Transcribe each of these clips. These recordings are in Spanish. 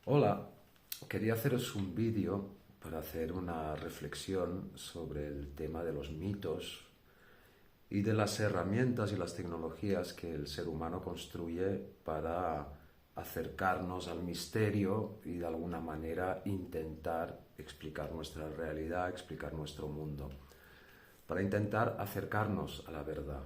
Hola, quería haceros un vídeo para hacer una reflexión sobre el tema de los mitos y de las herramientas y las tecnologías que el ser humano construye para acercarnos al misterio y de alguna manera intentar explicar nuestra realidad, explicar nuestro mundo, para intentar acercarnos a la verdad.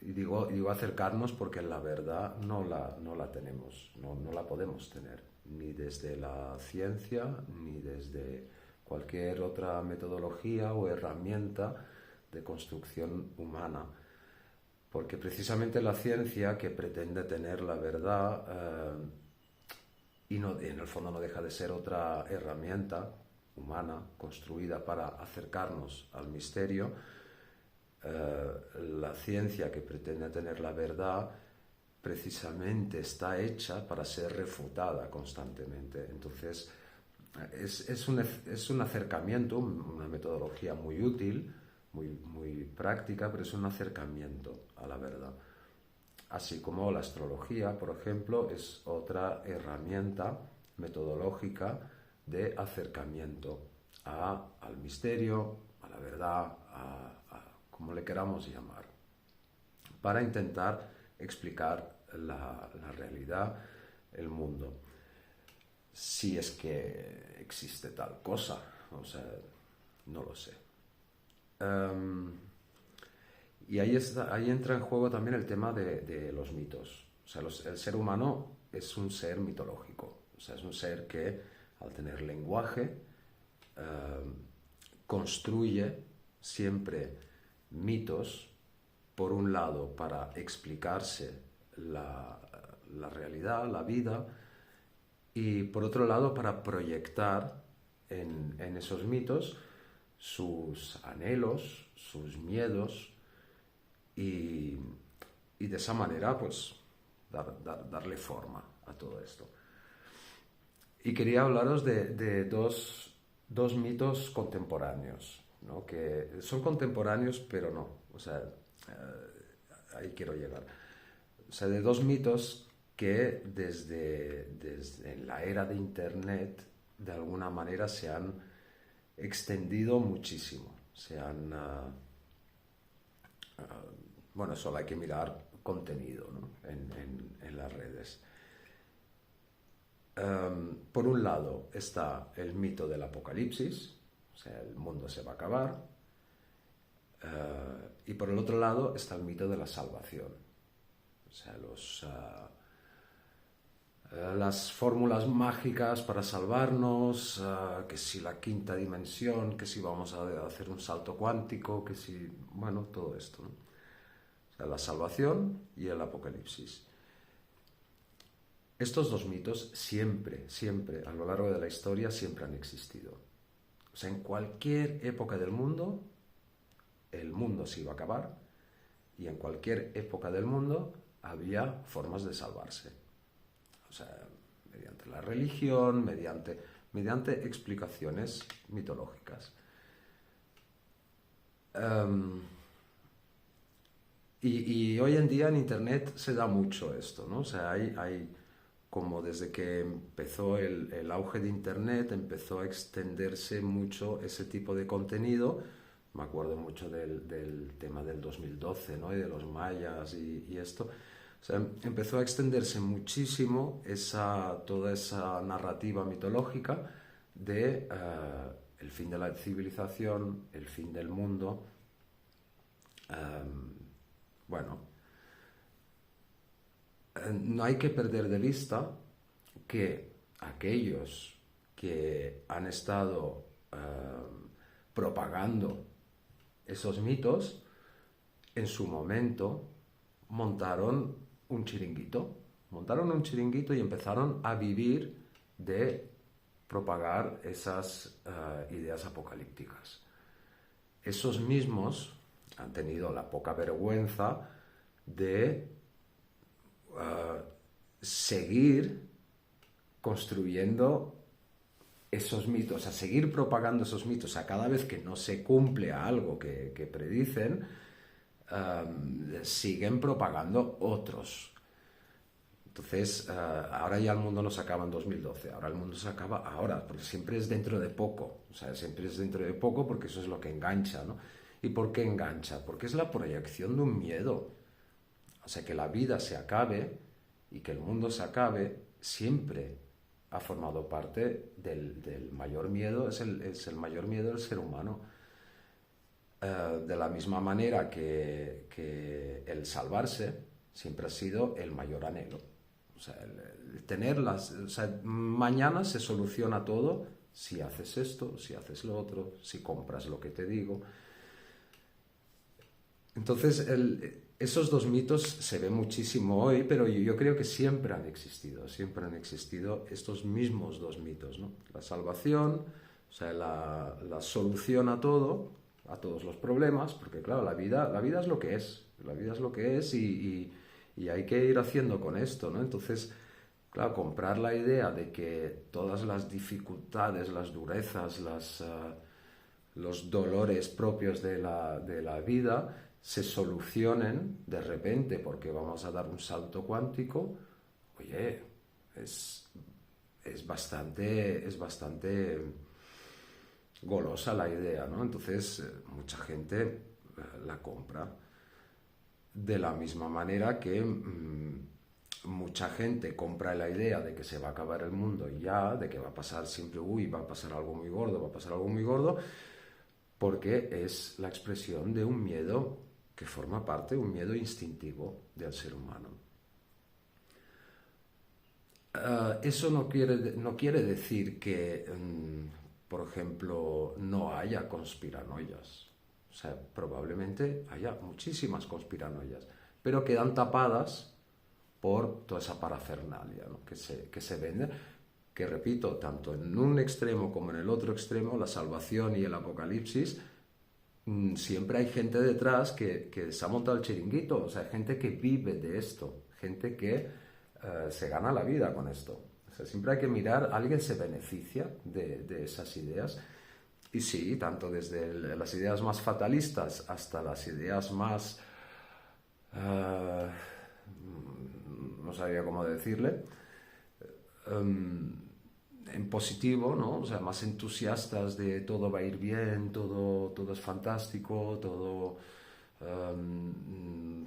Y digo acercarnos porque la verdad no la tenemos, no la podemos tener, ni desde la ciencia, ni desde cualquier otra metodología o herramienta de construcción humana. Porque precisamente la ciencia, que pretende tener la verdad, y en el fondo no deja de ser otra herramienta humana construida para acercarnos al misterio, la ciencia que pretende tener la verdad precisamente está hecha para ser refutada constantemente. Entonces, es un acercamiento, una metodología muy útil, muy práctica, pero es un acercamiento a la verdad. Así como la astrología, por ejemplo, es otra herramienta metodológica de acercamiento al misterio, a la verdad, como le queramos llamar, para intentar explicar la realidad, el mundo. Si es que existe tal cosa, o sea, no lo sé. Y ahí entra en juego también el tema de los mitos. O sea, el ser humano es un ser mitológico. O sea, es un ser que, al tener lenguaje, construye siempre mitos, por un lado, para explicarse la realidad, la vida, y por otro lado, para proyectar en esos mitos sus anhelos, sus miedos, y de esa manera pues darle forma a todo esto. Y quería hablaros de dos mitos contemporáneos, ¿no? Que son contemporáneos pero no, o sea, ahí quiero llegar. O sea, de dos mitos que desde la era de Internet de alguna manera se han extendido muchísimo, bueno, solo hay que mirar contenido, ¿no? en las redes. Por un lado está el mito del apocalipsis, o sea, el mundo se va a acabar, y por el otro lado está el mito de la salvación, o sea, las fórmulas mágicas para salvarnos, que si la quinta dimensión, que si vamos a hacer un salto cuántico, que si, bueno, todo esto, ¿no? O sea, la salvación y el apocalipsis. Estos dos mitos siempre, a lo largo de la historia, siempre han existido. O sea, en cualquier época del mundo, el mundo se iba a acabar, y en cualquier época del mundo había formas de salvarse. O sea, mediante la religión, mediante explicaciones mitológicas. Y hoy en día en Internet se da mucho esto, ¿no? O sea, hay como desde que empezó el auge de Internet, empezó a extenderse mucho ese tipo de contenido. Me acuerdo mucho del tema del 2012, ¿no? Y de los mayas y esto. O sea, empezó a extenderse muchísimo toda esa narrativa mitológica de el fin de la civilización, el fin del mundo. Bueno, no hay que perder de vista que aquellos que han estado propagando esos mitos, en su momento montaron un chiringuito y empezaron a vivir de propagar esas ideas apocalípticas. Esos mismos han tenido la poca vergüenza de seguir construyendo esos mitos, a seguir propagando esos mitos, a cada vez que no se cumple algo que predicen, siguen propagando otros. Entonces, ahora ya el mundo no se acaba en 2012, ahora el mundo se acaba ahora, porque siempre es dentro de poco, o sea, siempre es dentro de poco porque eso es lo que engancha, ¿no? ¿Y por qué engancha? Porque es la proyección de un miedo. O sea, que la vida se acabe y que el mundo se acabe siempre ha formado parte del mayor miedo, es el mayor miedo del ser humano. De la misma manera que el salvarse siempre ha sido el mayor anhelo. O sea, el tenerlas, o sea, mañana se soluciona todo si haces esto, si haces lo otro, si compras lo que te digo. Entonces, esos dos mitos se ven muchísimo hoy, pero yo creo que siempre han existido estos mismos dos mitos, ¿no? La salvación, o sea, la solución a todo, a todos los problemas, porque claro, la vida es lo que es, la vida es lo que es y hay que ir haciendo con esto, ¿no? Entonces, claro, comprar la idea de que todas las dificultades, las durezas, los dolores propios de la vida se solucionen de repente porque vamos a dar un salto cuántico, oye, es bastante golosa la idea, ¿no? Entonces, mucha gente la compra. De la misma manera que mucha gente compra la idea de que se va a acabar el mundo y ya, de que va a pasar siempre, va a pasar algo muy gordo, va a pasar algo muy gordo, porque es la expresión de un miedo que forma parte, un miedo instintivo del ser humano. Eso no quiere decir que, por ejemplo, no haya conspiranoias. O sea, probablemente haya muchísimas conspiranoias, pero quedan tapadas por toda esa parafernalia, ¿no? que se vende, que repito, tanto en un extremo como en el otro extremo, la salvación y el apocalipsis, siempre hay gente detrás que se ha montado el chiringuito, o sea, gente que vive de esto, gente que se gana la vida con esto. O sea, siempre hay que mirar, alguien se beneficia de esas ideas. Y sí, tanto desde las ideas más fatalistas hasta las ideas más, no sabía cómo decirle, en positivo, ¿no? O sea, más entusiastas de todo va a ir bien, todo es fantástico,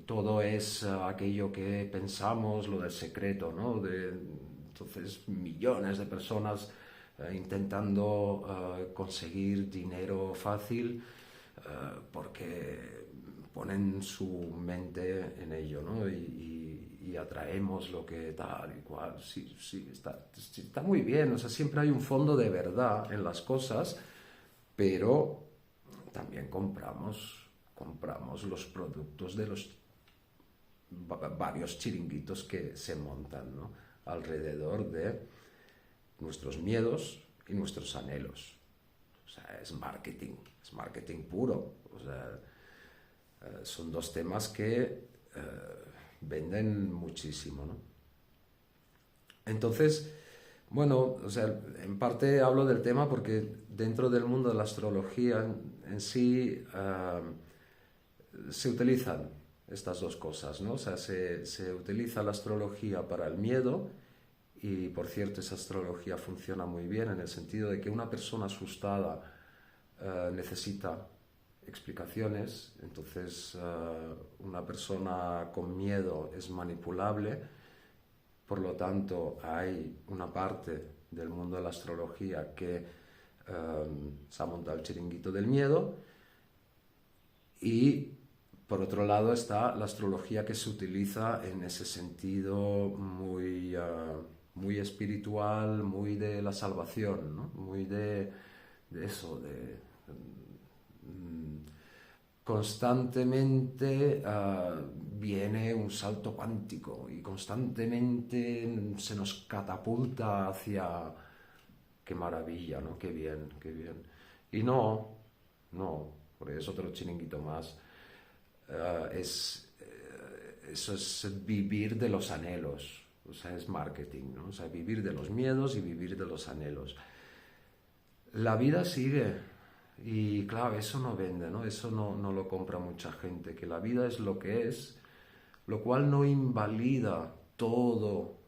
todo es aquello que pensamos, lo del secreto, ¿no? Entonces, millones de personas intentando conseguir dinero fácil porque ponen su mente en ello, ¿no? Y atraemos lo que tal y cual. Sí, está muy bien, o sea, siempre hay un fondo de verdad en las cosas, pero también compramos los productos de los varios chiringuitos que se montan, ¿no? Alrededor de nuestros miedos y nuestros anhelos. O sea, es marketing puro. O sea, son dos temas que venden muchísimo, ¿no? Entonces, bueno, o sea, en parte hablo del tema porque dentro del mundo de la astrología en sí se utilizan estas dos cosas, ¿no? O sea, se utiliza la astrología para el miedo y, por cierto, esa astrología funciona muy bien en el sentido de que una persona asustada necesita explicaciones, entonces una persona con miedo es manipulable, por lo tanto hay una parte del mundo de la astrología que se ha montado el chiringuito del miedo y por otro lado está la astrología que se utiliza en ese sentido muy espiritual, muy de la salvación, ¿no? Muy de eso, constantemente viene un salto cuántico y constantemente se nos catapulta hacia... Qué maravilla, ¿no? Qué bien, qué bien. Y no, porque es otro chiringuito más. Eso es vivir de los anhelos, o sea, es marketing, ¿no? O sea, vivir de los miedos y vivir de los anhelos. La vida sigue y claro, eso no vende, ¿no? Eso no lo compra mucha gente, que la vida es lo que es, lo cual no invalida todo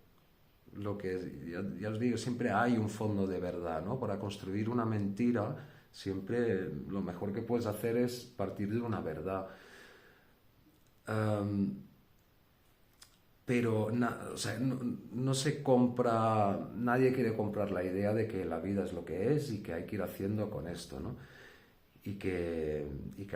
lo que, ya os digo, siempre hay un fondo de verdad, ¿no? Para construir una mentira, siempre lo mejor que puedes hacer es partir de una verdad. Am, pero o sea, no se compra, nadie quiere comprar la idea de que la vida es lo que es y que hay que ir haciendo con esto, ¿no? Y que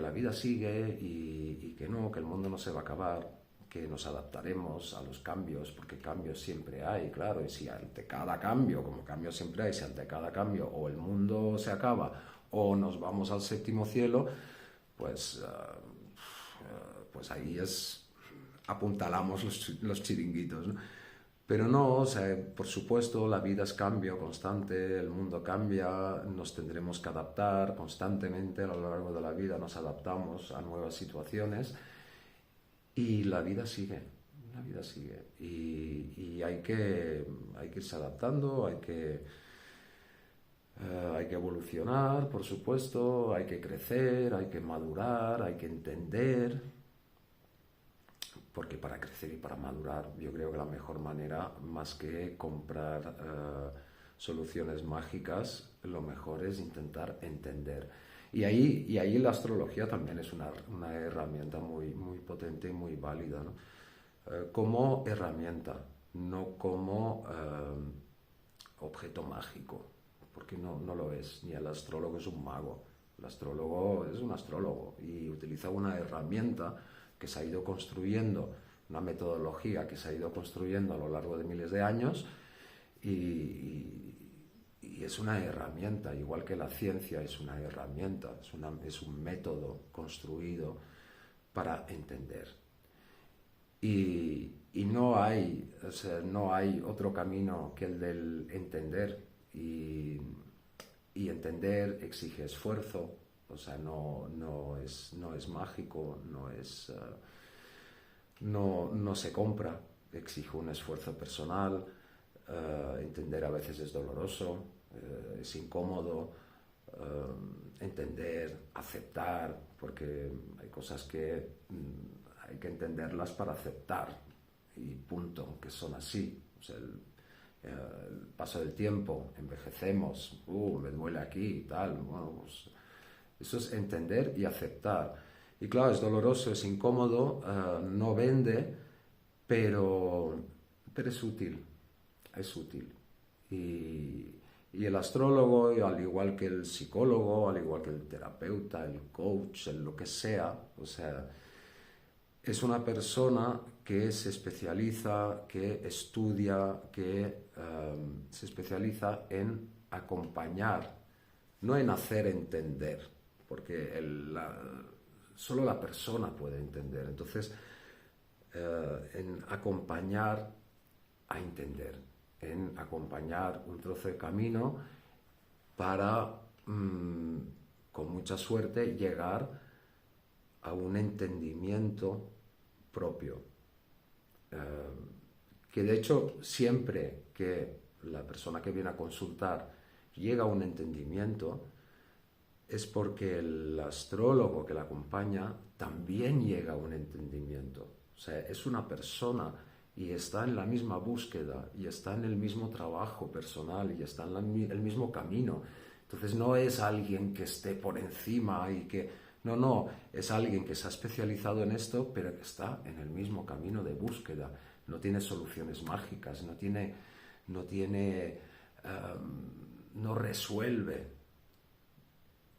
la vida sigue y que no, que el mundo no se va a acabar, que nos adaptaremos a los cambios, porque cambios siempre hay, claro, y si ante cada cambio, como cambios siempre hay, si ante cada cambio o el mundo se acaba o nos vamos al séptimo cielo, pues, pues ahí apuntalamos los chiringuitos, ¿no? Pero no, o sea, por supuesto, la vida es cambio constante, el mundo cambia, nos tendremos que adaptar constantemente a lo largo de la vida, nos adaptamos a nuevas situaciones y la vida sigue. Y hay que irse adaptando, hay que evolucionar, por supuesto, hay que crecer, hay que madurar, hay que entender, porque para crecer y para madurar yo creo que la mejor manera, más que comprar soluciones mágicas, lo mejor es intentar entender. Y ahí la astrología también es una herramienta muy, muy potente y muy válida, ¿no? Como herramienta, no como objeto mágico, porque no lo es, ni el astrólogo es un mago, el astrólogo es un astrólogo y utiliza una herramienta que se ha ido construyendo, una metodología que se ha ido construyendo a lo largo de miles de años y es una herramienta, igual que la ciencia es una herramienta, es un método construido para entender. Y no hay, o sea, no hay otro camino que el del entender. Y entender exige esfuerzo, o sea, no es mágico, no se compra, exige un esfuerzo personal. Entender a veces es doloroso, es incómodo. Entender, aceptar, porque hay cosas que hay que entenderlas para aceptar y punto, que son así. O sea, el paso del tiempo, envejecemos, me duele aquí y tal, bueno, pues eso es entender y aceptar. Y claro, es doloroso, es incómodo, no vende, pero, pero es útil. Y el astrólogo, al igual que el psicólogo, al igual que el terapeuta, el coach, el lo que sea, o sea, es una persona que se especializa, que estudia, que se especializa en acompañar, no en hacer entender, porque solo la persona puede entender. Entonces, en acompañar a entender, en acompañar un trozo de camino para, con mucha suerte, llegar a un entendimiento propio. Que de hecho siempre que la persona que viene a consultar llega a un entendimiento es porque el astrólogo que la acompaña también llega a un entendimiento. O sea, es una persona y está en la misma búsqueda y está en el mismo trabajo personal y está en el mismo camino. Entonces no es alguien que esté por encima y que... No, es alguien que se ha especializado en esto, pero que está en el mismo camino de búsqueda. No tiene soluciones mágicas, no resuelve.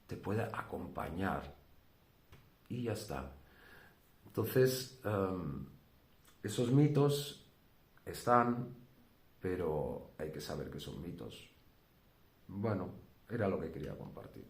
Te puede acompañar y ya está. Entonces, esos mitos están, pero hay que saber que son mitos. Bueno, era lo que quería compartir.